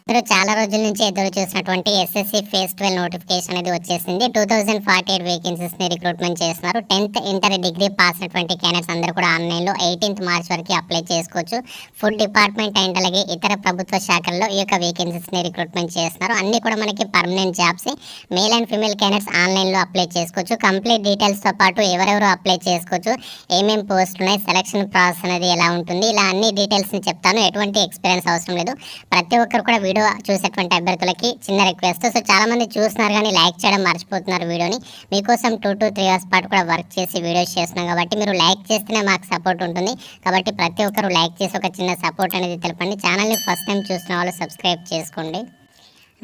మీరు చాలా రోజుల నుంచి ఎదురు చూసినటువంటి ఎస్ఎస్సి ఫేజ్ 12 నోటిఫికేషన్ అనేది వచ్చేసింది. 2048 వేకెన్సీస్ ని రిక్రూట్మెంట్ చేస్తున్నారు. 10th ఇంటర్ డిగ్రీ పాస్ అయినటువంటి క్యాండిడేట్స్ అందరూ కూడా ఆన్లైన్ లో 18th మార్చ్ వరకు అప్లై చేసుకోవచ్చు. ఫుడ్ డిపార్ట్మెంట్ అండ్ అలాగే ఇతర ప్రభుత్వ శాఖల్లో ఈ యొక్క వేకెన్సీస్ ని రిక్రూట్మెంట్ చేస్తున్నారు. అన్ని కూడా మనకి permanent jobs. Male and female candidates online లో అప్లై చేసుకోవచ్చు. కంప్లీట్ డీటెయిల్స్ తో పాటు ఎవరెవరు అప్లై చేసుకోవచ్చు, ఏమేమి పోస్టులు ఉన్నాయి, సెలక్షన్ ప్రాసెస్ అనేది ఎలా ఉంటుంది, ఇలా అన్ని డీటెయిల్స్ ని చెప్తాను. ఎటువంటి ఎక్స్పీరియన్స్ అవసరం లేదు. ప్రతి ఒక్కరు కూడా వీడియో చూసేటువంటి అభ్యర్థులకి చిన్న రిక్వెస్ట్. సో చాలా మంది చూస్తున్నారు కానీ లైక్ చేయడం మర్చిపోతున్నారు వీడియోని. మీకోసం 2 to 3 అవర్స్ పాటు కూడా వర్క్ చేసి వీడియోస్ చేస్తున్నాం కాబట్టి మీరు లైక్ చేస్తేనే మాకు సపోర్ట్ ఉంటుంది. కాబట్టి ప్రతి ఒక్కరు లైక్ చేసి ఒక చిన్న సపోర్ట్ అనేది తెలపండి. ఛానల్ని ఫస్ట్ టైం చూసిన వాళ్ళు సబ్స్క్రైబ్ చేసుకోండి.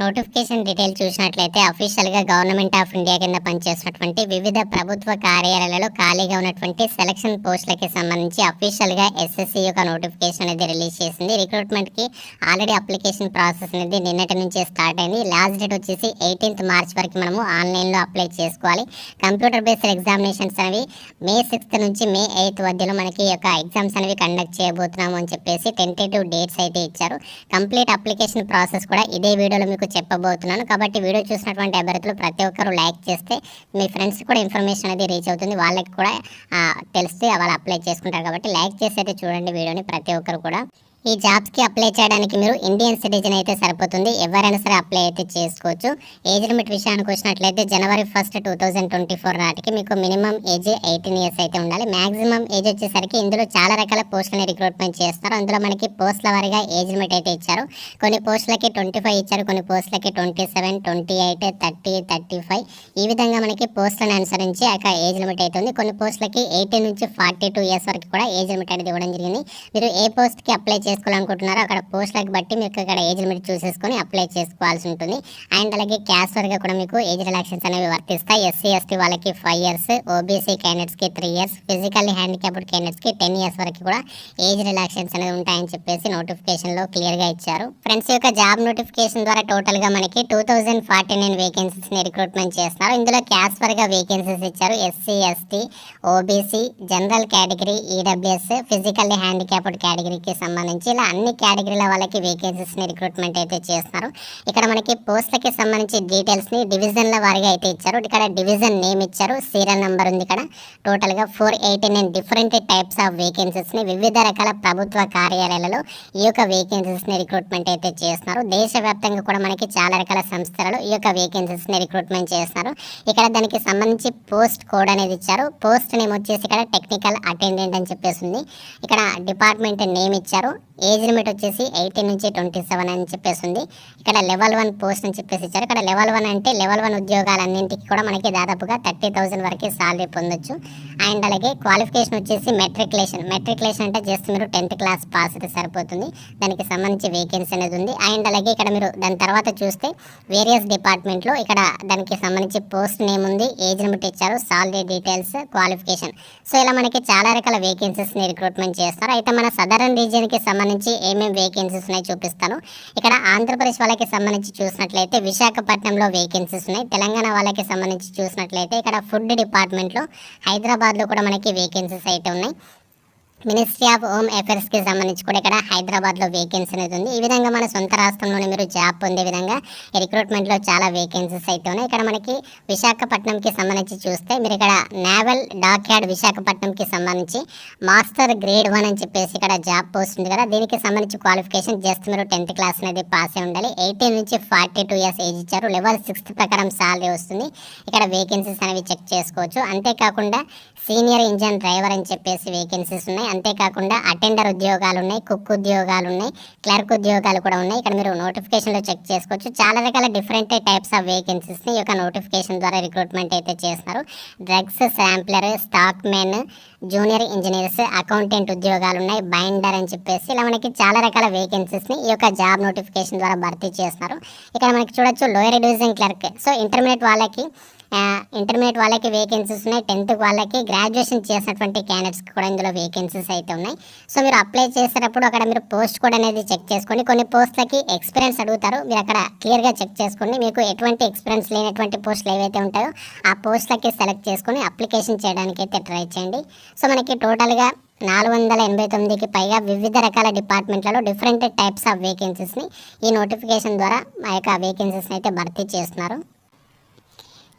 నోటిఫికేషన్ డీటెయిల్ చూసినట్లయితే అఫీషియల్గా గవర్నమెంట్ ఆఫ్ ఇండియా కింద పనిచేస్తున్నటువంటి వివిధ ప్రభుత్వ కార్యాలయాలలో ఖాళీగా ఉన్నటువంటి సెలక్షన్ పోస్టులకి సంబంధించి అఫీషియల్గా ఎస్ఎస్సి యొక్క నోటిఫికేషన్ అనేది రిలీజ్ చేసింది. రిక్రూట్మెంట్కి ఆల్రెడీ అప్లికేషన్ ప్రాసెస్ అనేది నిన్నటి నుంచే స్టార్ట్ అయింది. లాస్ట్ డేట్ వచ్చేసి 18th మార్చ్ వరకు మనము ఆన్లైన్లో అప్లై చేసుకోవాలి. కంప్యూటర్ బేస్డ్ ఎగ్జామినేషన్స్ అనేవి May 6th నుంచి May 8th మధ్యలో మనకి యొక్క ఎగ్జామ్స్ అనేవి కండక్ట్ చేయబోతున్నాము అని చెప్పేసి టెంటేటివ్ డేట్స్ అయితే ఇచ్చారు. కంప్లీట్ అప్లికేషన్ ప్రాసెస్ కూడా ఇదే వీడియోలో మీకు చెప్పబోతున్నాను. కాబట్టి వీడియో చూసినటువంటి అభ్యర్థులు ప్రతి ఒక్కరు లైక్ చేస్తే మీ ఫ్రెండ్స్ కూడా ఇన్ఫర్మేషన్ అనేది రీచ్ అవుతుంది. వాళ్ళకి కూడా తెలిస్తే వాళ్ళు అప్లై చేసుకుంటారు. కాబట్టి లైక్ చేసి అయితే చూడండి వీడియోని ప్రతి ఒక్కరు కూడా. ఈ జాబ్స్కి అప్లై చేయడానికి మీరు ఇండియన్ సిటిజన్ అయితే సరిపోతుంది. ఎవరైనా సరే అప్లై అయితే చేసుకోవచ్చు. ఏజ్ లిమిట్ విషయానికి వచ్చినట్లయితే January 1st, 2024 నాటికి మీకు మినిమం ఏజ్ 18 years అయితే ఉండాలి. మ్యాక్సిమం ఏజ్ వచ్చేసరికి ఇందులో చాలా రకాల పోస్టులని రిక్రూట్మెంట్ చేస్తారు. అందులో మనకి పోస్టుల వారీగా ఏజ్ లిమిట్ అయితే ఇచ్చారు. కొన్ని పోస్టులకి 25 ఇచ్చారు, కొన్ని పోస్టులకి 27, 28, 30, 35 ఈ విధంగా మనకి పోస్టులను అనుసరించి ఆ ఏజ్ లిమిట్ అయితే ఉంది. కొన్ని పోస్టులకి 18 నుంచి 42 years వరకు కూడా ఏజ్ లిమిట్ అనేది ఇవ్వడం జరిగింది. మీరు ఏ పోస్ట్కి అప్లై చేసుకోవాలనుకుంటున్నారో అక్కడ పోస్టులకు బట్టి మీకు అక్కడ ఏజ్ లిమిట్ చూసేసుకొని అప్లై చేసుకోవాల్సి ఉంటుంది. అండ్ అలాగే క్యాస్ట్ వరకు కూడా మీకు ఏజ్ రిలాక్సేషన్స్ అనేవి వర్తిస్తాయి. ఎస్సీ ఎస్టీ వాళ్ళకి 5 years, ఓబీసీ క్యాండిడేట్స్కి 3 years, ఫిజికల్లీ హ్యాండిక్యాప్డ్ క్యాండిడేట్స్కి 10 years వరకు కూడా ఏజ్ రిలాక్సేషన్స్ అనేవి ఉంటాయని చెప్పేసి నోటిఫికేషన్లో క్లియర్గా ఇచ్చారు. ఫ్రెండ్స్ యొక్క జాబ్ నోటిఫికేషన్ ద్వారా టోటల్గా మనకి 2049 వేకెన్సీస్ని రిక్రూట్మెంట్ చేస్తున్నారు. ఇందులో క్యాస్ట్ వరకు వేకెన్సీస్ ఇచ్చారు. SC ST, OBC, general category, EWS, physically handicapped కేటగిరీకి సంబంధించి ఇలా అన్ని కేటగిరీల వాళ్ళకి వేకెన్సీస్ని రిక్రూట్మెంట్ అయితే చేస్తున్నారు. ఇక్కడ మనకి పోస్టులకి సంబంధించి డీటెయిల్స్ని డివిజన్ల వారిగా అయితే ఇచ్చారు. ఇక్కడ డివిజన్ నేమ్ ఇచ్చారు, సీరియల్ నెంబర్ ఉంది. ఇక్కడ టోటల్గా 489 డిఫరెంట్ టైప్స్ ఆఫ్ వేకెన్సీస్ని వివిధ రకాల ప్రభుత్వ కార్యాలయాలలో ఈ యొక్క వేకెన్సీస్ని రిక్రూట్మెంట్ అయితే చేస్తున్నారు. దేశవ్యాప్తంగా కూడా మనకి చాలా రకాల సంస్థలలో ఈ యొక్క వేకెన్సీస్ని రిక్రూట్మెంట్ చేస్తున్నారు. ఇక్కడ దానికి సంబంధించి పోస్ట్ కోడ్ అనేది ఇచ్చారు. పోస్ట్ నేమ్ వచ్చేసి ఇక్కడ టెక్నికల్ అటెండెంట్ అని చెప్పేసి ఉంది. ఇక్కడ డిపార్ట్మెంట్ నేమ్ ఇచ్చారు. ఏజ్ లిమిట్ వచ్చేసి 18 నుంచి 27 అని చెప్పేసి ఉంది. ఇక్కడ లెవెల్ 1 పోస్ట్ అని చెప్పేసి ఇచ్చారు. ఇక్కడ లెవెల్ 1 అంటే లెవెల్ 1 ఉద్యోగాలన్నింటికి కూడా మనకి దాదాపుగా 30,000 వరకు సాలరీ పొందొచ్చు. అండ్ అలాగే క్వాలిఫికేషన్ వచ్చేసి మెట్రికులేషన్ అంటే జస్ట్ మీరు 10th క్లాస్ పాస్ అయితే సరిపోతుంది. దానికి సంబంధించి వేకెన్సీ అనేది ఉంది. అండ్ అలాగే ఇక్కడ మీరు దాని తర్వాత చూస్తే వేరియస్ డిపార్ట్మెంట్లో ఇక్కడ దానికి సంబంధించి పోస్ట్ నేమ్ ఉంది, ఏజ్ లిమిట్ ఇచ్చారు, సాలరీ డీటెయిల్స్, క్వాలిఫికేషన్. సో ఇలా మనకి చాలా రకాల వేకెన్సీస్ని రిక్రూట్మెంట్ చేస్తారు. అయితే మన సదరన్ రీజియన్కి సంబంధించి ఏమేమి వేకెన్సీస్ ఉన్నాయి చూపిస్తాను. ఇక్కడ ఆంధ్రప్రదేశ్ వాళ్ళకి సంబంధించి చూసినట్లయితే విశాఖపట్నంలో వేకెన్సీస్ ఉన్నాయి. తెలంగాణ వాళ్ళకి సంబంధించి చూసినట్లయితే ఇక్కడ ఫుడ్ డిపార్ట్మెంట్లో హైదరాబాద్లో కూడా మనకి వేకెన్సీస్ అయితే ఉన్నాయి. మినిస్ట్రీ ఆఫ్ హోమ్ అఫైర్స్కి సంబంధించి కూడా ఇక్కడ హైదరాబాద్లో వేకెన్సీ అనేది ఉంది. ఈ విధంగా మన సొంత రాష్ట్రంలోనే మీరు జాబ్ పొందే విధంగా రిక్రూట్మెంట్లో చాలా వేకెన్సీస్ అయితే ఉన్నాయి. ఇక్కడ మనకి విశాఖపట్నంకి సంబంధించి చూస్తే మీరు ఇక్కడ నేవల్ డాక్ యార్డ్ విశాఖపట్నంకి సంబంధించి మాస్టర్ గ్రేడ్ 1 అని చెప్పేసి ఇక్కడ జాబ్ పోస్ట్ ఉంది కదా. దీనికి సంబంధించి క్వాలిఫికేషన్ జస్ట్ మీరు 10th క్లాస్ అనేది పాస్ అయి ఉండాలి. 18 నుంచి 42 years ఏజ్ ఇచ్చారు. లెవెల్ 6 ప్రకారం సాలరీ వస్తుంది. ఇక్కడ వేకెన్సీస్ అనేవి చెక్ చేసుకోవచ్చు. అంతేకాకుండా సీనియర్ ఇంజన్ డ్రైవర్ అని చెప్పేసి వేకెన్సీస్ ఉన్నాయి. అంతేకాకుండా అటెండర్ ఉద్యోగాలు ఉన్నాయి, కుక్ ఉద్యోగాలు ఉన్నాయి, క్లర్క్ ఉద్యోగాలు కూడా ఉన్నాయి. ఇక్కడ మీరు నోటిఫికేషన్లో చెక్ చేసుకోవచ్చు. చాలా రకాల డిఫరెంట్ టైప్స్ ఆఫ్ వేకెన్సీస్ని ఈ యొక్క నోటిఫికేషన్ ద్వారా రిక్రూట్మెంట్ అయితే చేస్తున్నారు. Drugs sampler, stock men, junior engineers, accountant ఉద్యోగాలు ఉన్నాయి, బైండర్ అని చెప్పేసి ఇలా మనకి చాలా రకాల వేకెన్సీస్ని ఈ యొక్క జాబ్ నోటిఫికేషన్ ద్వారా భర్తీ చేస్తున్నారు. ఇక్కడ మనకి చూడొచ్చు lower division clerk. So intermediate వాళ్ళకి వేకెన్సీస్ ఉన్నాయి. 10th వాళ్ళకి గ్రాడ్యుయేషన్ చేసినటువంటి క్యాండిడేట్స్కి కూడా ఇందులో వేకెన్సీస్ అయితే ఉన్నాయి. సో మీరు అప్లై చేసేటప్పుడు అక్కడ మీరు పోస్ట్ కోడ్ అనేది చెక్ చేసుకోండి. కొన్ని పోస్టులకి ఎక్స్పీరియన్స్ అడుగుతారు. మీరు అక్కడ క్లియర్గా చెక్ చేసుకోండి. మీకు ఎటువంటి ఎక్స్పీరియన్స్ లేనటువంటి పోస్టులు ఏవైతే ఉంటాయో ఆ పోస్టులకి సెలెక్ట్ చేసుకొని అప్లికేషన్ చేయడానికి అయితే ట్రై చేయండి. సో మనకి టోటల్గా 489కి పైగా వివిధ రకాల డిపార్ట్మెంట్లలో డిఫరెంట్ టైప్స్ ఆఫ్ వేకెన్సీస్ని ఈ నోటిఫికేషన్ ద్వారా ఆ యొక్క వేకెన్సీస్ని అయితే భర్తీ చేస్తున్నారు.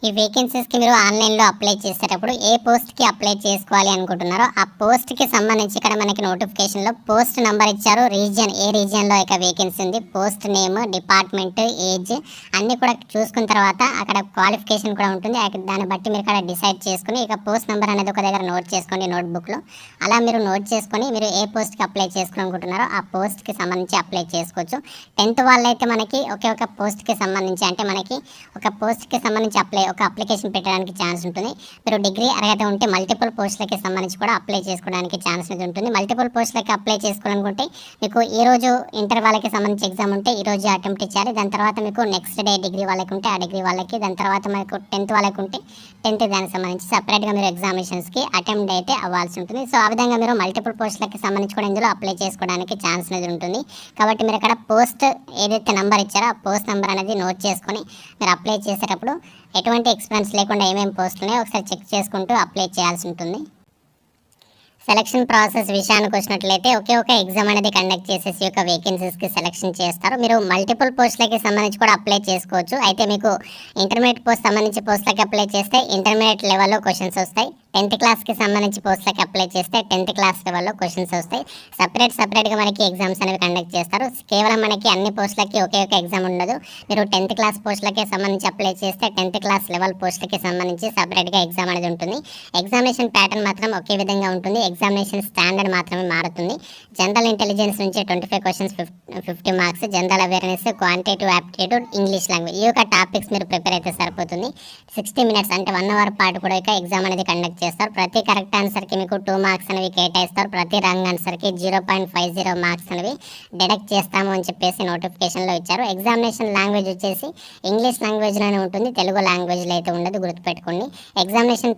ఈ వేకెన్సీస్కి మీరు ఆన్లైన్లో అప్లై చేసేటప్పుడు ఏ పోస్ట్కి అప్లై చేసుకోవాలి అనుకుంటున్నారో ఆ పోస్ట్కి సంబంధించి ఇక్కడ మనకి నోటిఫికేషన్లో పోస్ట్ నెంబర్ ఇచ్చారు, రీజియన్ ఏ రీజియన్లో ఇక వేకెన్సీ ఉంది, పోస్ట్ నేమ్, డిపార్ట్మెంట్, ఏజ్ అన్నీ కూడా చూసుకున్న తర్వాత అక్కడ క్వాలిఫికేషన్ కూడా ఉంటుంది. దాన్ని బట్టి మీరు ఇక్కడ డిసైడ్ చేసుకుని ఇక పోస్ట్ నెంబర్ అనేది ఒక దగ్గర నోట్ చేసుకోండి నోట్బుక్లో. అలా మీరు నోట్ చేసుకొని మీరు ఏ పోస్ట్కి అప్లై చేసుకోవాలనుకుంటున్నారో ఆ పోస్ట్కి సంబంధించి అప్లై చేసుకోవచ్చు. 10th వాళ్ళైతే మనకి ఒకే ఒక పోస్ట్కి సంబంధించి అంటే మనకి ఒక పోస్ట్కి సంబంధించి ఒక అప్లికేషన్ పెట్టడానికి ఛాన్స్ ఉంటుంది. మీరు డిగ్రీ అర్హత ఉంటే మల్టిపుల్ పోస్టులకి సంబంధించి కూడా అప్లై చేసుకోవడానికి ఛాన్స్ అనేది ఉంటుంది. మల్టిపుల్ పోస్టులకి అప్లై చేసుకోవాలనుకుంటే మీకు ఈ రోజు ఇంటర్ వాళ్ళకి సంబంధించి ఎగ్జామ్ ఉంటే ఈ రోజు అటెంప్ట్ ఇచ్చాలి. దాని తర్వాత మీకు నెక్స్ట్ డే డిగ్రీ వాళ్ళకి ఉంటే ఆ డిగ్రీ వాళ్ళకి, దాని తర్వాత మీకు 10th వాళ్ళకి ఉంటే 10th దానికి సంబంధించి సపరేట్గా మీరు ఎగ్జామినేషన్స్కి అటెంప్ట్ అయితే అవ్వాల్సి ఉంటుంది. సో ఆ విధంగా మీరు మల్టిపుల్ పోస్టులకి సంబంధించి కూడా ఇందులో అప్లై చేసుకోవడానికి ఛాన్స్ అనేది ఉంటుంది. కాబట్టి మీరు అక్కడ పోస్ట్ ఏదైతే నెంబర్ ఇచ్చారో ఆ పోస్ట్ నెంబర్ అనేది నోట్ చేసుకొని మీరు అప్లై చేసేటప్పుడు ఎటువంటి ఎక్స్పెన్స్ లేకుండా ఏమేమి పోస్టులు ఉన్నాయో ఒకసారి చెక్ చేసుకుంటూ అప్లై చేయాల్సి ఉంటుంది. సెలక్షన్ ప్రాసెస్ విషయానికి వచ్చినట్లయితే ఒకే ఒక ఎగ్జామ్ అనేది కండక్ట్ చేసేసి ఒక వేకెన్సీస్కి సెలక్షన్ చేస్తారు. మీరు మల్టిపుల్ పోస్టులకి సంబంధించి కూడా అప్లై చేసుకోవచ్చు. అయితే మీకు ఇంటర్మీడియట్ పోస్ట్ సంబంధించి పోస్టులకి అప్లై చేస్తే ఇంటర్మీడియట్ లెవెల్లో క్వశ్చన్స్ వస్తాయి. 10th క్లాస్కి సంబంధించి పోస్టులకి అప్లై చేస్తే 10th క్లాస్ లెవెల్లో క్వశ్చన్స్ వస్తాయి. సపరేట్గా మనకి ఎగ్జామ్స్ అనేవి కండక్ట్ చేస్తారు. కేవలం మనకి అన్ని పోస్టులకి ఒకే ఒక ఎగ్జామ్ ఉండదు. మీరు 10th క్లాస్ పోస్టులకి సంబంధించి అప్లై చేస్తే 10th క్లాస్ లెవెల్ పోస్టులకి సంబంధించి సపరేట్గా ఎగ్జామ్ అనేది ఉంటుంది. ఎగ్జామినేషన్ ప్యాటర్న్ మాత్రం ఒకే విధంగా ఉంటుంది. ఎగ్జామినేషన్ స్టాండర్డ్ మాత్రమే మారుతుంది. జనరల్ ఇంటెలిజెన్స్ నుంచి 25 questions 50 marks, general awareness, quantitative aptitude, English language ఈ యొక్క టాపిక్స్ మీరు ప్రిపేర్ అయితే సరిపోతుంది. 60 మినిట్స్ అంటే 1 అవర్ పాటు కూడా ఇక ఎగ్జామ్ అనేది కండక్ట్ చేస్తారు. ప్రతి కరెక్ట్ ఆన్సర్కి మీకు 2 మార్క్స్ అనేవి కేటాయిస్తారు. ప్రతి రాంగ్ ఆన్సర్కి 0.50 మార్క్స్ అనేవి డిడక్ట్ చేస్తాము అని చెప్పేసి నోటిఫికేషన్లో ఇచ్చారు. ఎగ్జామినేషన్ లాంగ్వేజ్ వచ్చేసి ఇంగ్లీష్ లాంగ్వేజ్లోనే ఉంటుంది, తెలుగు లాంగ్వేజ్లో అయితే ఉండదు, గుర్తుపెట్టుకోండి. ఎగ్జామినేషన్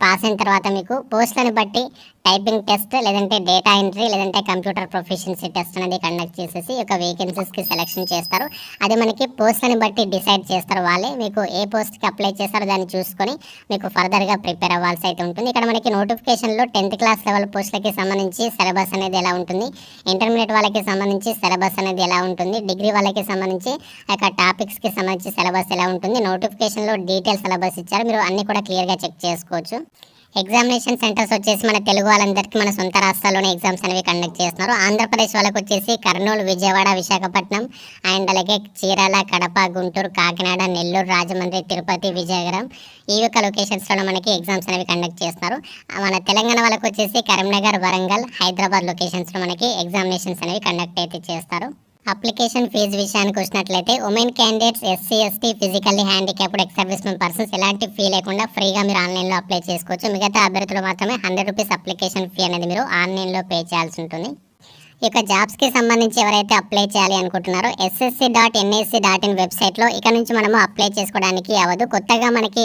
పాస్ అయిన తర్వాత మీకు పోస్టులను బట్టి టైపింగ్ టెస్ట్, లేదంటే డేటా ఎంట్రీ, లేదంటే కంప్యూటర్ ప్రొఫిషియన్సీ టెస్ట్ అనేది కండక్ట్ చేసేసి ఒక వేకెన్సీస్కి సెలెక్షన్ చేస్తారు. అది మనకి పోస్టులను బట్టి డిసైడ్ చేస్తారు వాళ్ళే. మీకు ఏ పోస్ట్కి అప్లై చేస్తారో దాన్ని చూసుకొని మీకు ఫర్దర్గా ప్రిపేర్ అవ్వాల్సి అయితే ఉంటుంది. ఇక్కడ మనకి నోటిఫికేషన్లో 10th క్లాస్ లెవెల్ పోస్టులకి సంబంధించి సిలబస్ అనేది ఎలా ఉంటుంది, ఇంటర్మీడియట్ వాళ్ళకి సంబంధించి సిలబస్ అనేది ఎలా ఉంటుంది, డిగ్రీ వాళ్ళకి సంబంధించి ఆ యొక్క టాపిక్స్కి సంబంధించి సిలబస్ ఎలా ఉంటుంది, నోటిఫికేషన్లో డీటెయిల్ సిలబస్ ఇచ్చారు. మీరు అన్ని కూడా క్లియర్గా చెక్ చేసుకోవచ్చు. ఎగ్జామినేషన్ సెంటర్స్ వచ్చేసి మన తెలుగు వాళ్ళందరికీ మన సొంత రాష్ట్రాల్లోనే ఎగ్జామ్స్ అనేవి కండక్ట్ చేస్తున్నారు. ఆంధ్రప్రదేశ్ వాళ్ళకి వచ్చేసి కర్నూలు, విజయవాడ, విశాఖపట్నం అండ్ అలాగే చీరాల, కడప, గుంటూరు, కాకినాడ, నెల్లూరు, రాజమండ్రి, తిరుపతి, విజయనగరం ఈ యొక్క లొకేషన్స్లో మనకి ఎగ్జామ్స్ అనేవి కండక్ట్ చేస్తున్నారు. మన తెలంగాణ వాళ్ళకి వచ్చేసి కరీంనగర్, వరంగల్, హైదరాబాద్ లొకేషన్స్లో మనకి ఎగ్జామినేషన్స్ అనేవి కండక్ట్ అయితే చేస్తారు. అప్లికేషన్ ఫీజు విషయానికి వచ్చినట్లయితే women candidates, SC, ST, physically handicapped, ex servicemen persons ఎలాంటి ఫీ లేకుండా ఫ్రీగా మీరు ఆన్లైన్లో అప్లై చేసుకోవచ్చు. మిగతా అభ్యర్థులు మాత్రమే 100 రూపీస్ అప్లికేషన్ ఫీ అనేది మీరు ఆన్లైన్లో పే చేయాల్సి ఉంటుంది. ఈ యొక్క జాబ్స్కి సంబంధించి ఎవరైతే అప్లై చేయాలి అనుకుంటున్నారో ssc.nic.in వెబ్సైట్లో ఇక నుంచి మనము అప్లై చేసుకోవడానికి అవ్వదు. కొత్తగా మనకి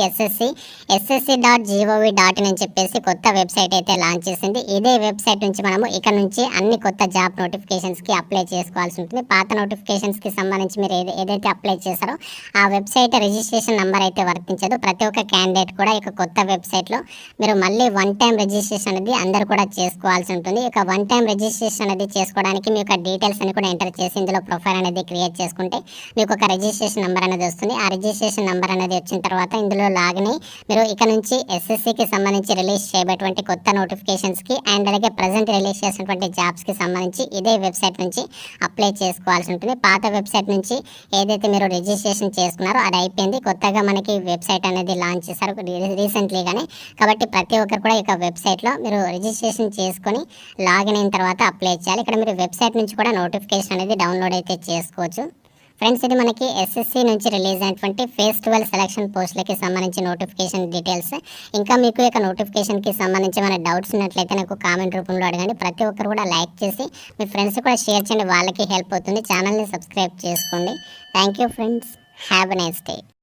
ssc.gov.in అని చెప్పేసి కొత్త వెబ్సైట్ అయితే లాంచ్ చేసింది. ఇదే వెబ్సైట్ నుంచి మనము ఇక నుంచి అన్ని కొత్త జాబ్ నోటిఫికేషన్స్కి అప్లై చేసుకోవాల్సి ఉంటుంది. పాత నోటిఫికేషన్స్కి సంబంధించి మీరు ఏదైతే అప్లై చేస్తారో ఆ వెబ్సైట్ రిజిస్ట్రేషన్ నెంబర్ అయితే వర్తించదు. ప్రతి ఒక్క క్యాండిడేట్ కూడా ఇక కొత్త వెబ్సైట్లో మీరు మళ్ళీ 1 టైం రిజిస్ట్రేషన్ అనేది అందరూ కూడా చేసుకోవాల్సి ఉంటుంది. ఇక 1 టైం రిజిస్ట్రేషన్ అనేది చేసుకోవడానికి మీ యొక్క డీటెయిల్స్ అని కూడా ఎంటర్ చేసి ఇందులో ప్రొఫైల్ అనేది క్రియేట్ చేసుకుంటే మీకు ఒక రిజిస్ట్రేషన్ నెంబర్ అనేది వస్తుంది. ఆ రిజిస్ట్రేషన్ నెంబర్ అనేది వచ్చిన తర్వాత ఇందులో లాగిన్ మీరు ఇక నుంచి ఎస్ఎస్సికి సంబంధించి రిలీజ్ చేయబడినటువంటి కొత్త నోటిఫికేషన్స్కి అండ్ అలాగే ప్రజెంట్ రిలీజ్ చేసినటువంటి జాబ్స్కి సంబంధించి ఇదే వెబ్సైట్ నుంచి అప్లై చేసుకోవాల్సి ఉంటుంది. పాత వెబ్సైట్ నుంచి ఏదైతే మీరు రిజిస్ట్రేషన్ చేసుకున్నారో అది అయిపోయింది. కొత్తగా మనకి వెబ్సైట్ అనేది లాంచ్ చేశారు రీసెంట్లీగానే. కాబట్టి ప్రతి ఒక్కరు కూడా ఇక వెబ్సైట్లో మీరు రిజిస్ట్రేషన్ చేసుకొని లాగిన్ అయిన తర్వాత అప్లై చేయాలి. ఇక్కడ మీరు వెబ్సైట్ నుంచి కూడా నోటిఫికేషన్ అనేది డౌన్లోడ్ అయితే చేసుకోవచ్చు. ఫ్రెండ్స్, ఇది మనకి ఎస్ఎస్సి నుంచి రిలీజ్ అయినటువంటి ఫేజ్ 12 సెలక్షన్ పోస్టులకి సంబంధించి నోటిఫికేషన్ డీటెయిల్స్. ఇంకా మీకు ఇక నోటిఫికేషన్కి సంబంధించి మన డౌట్స్ ఉన్నట్లయితే నాకు కామెంట్ రూపంలో అడగండి. ప్రతి ఒక్కరు కూడా లైక్ చేసి మీ ఫ్రెండ్స్ కూడా షేర్ చేయండి, వాళ్ళకి హెల్ప్ అవుతుంది. ఛానల్ని సబ్స్క్రైబ్ చేసుకోండి. Thank you friends, have a nice day.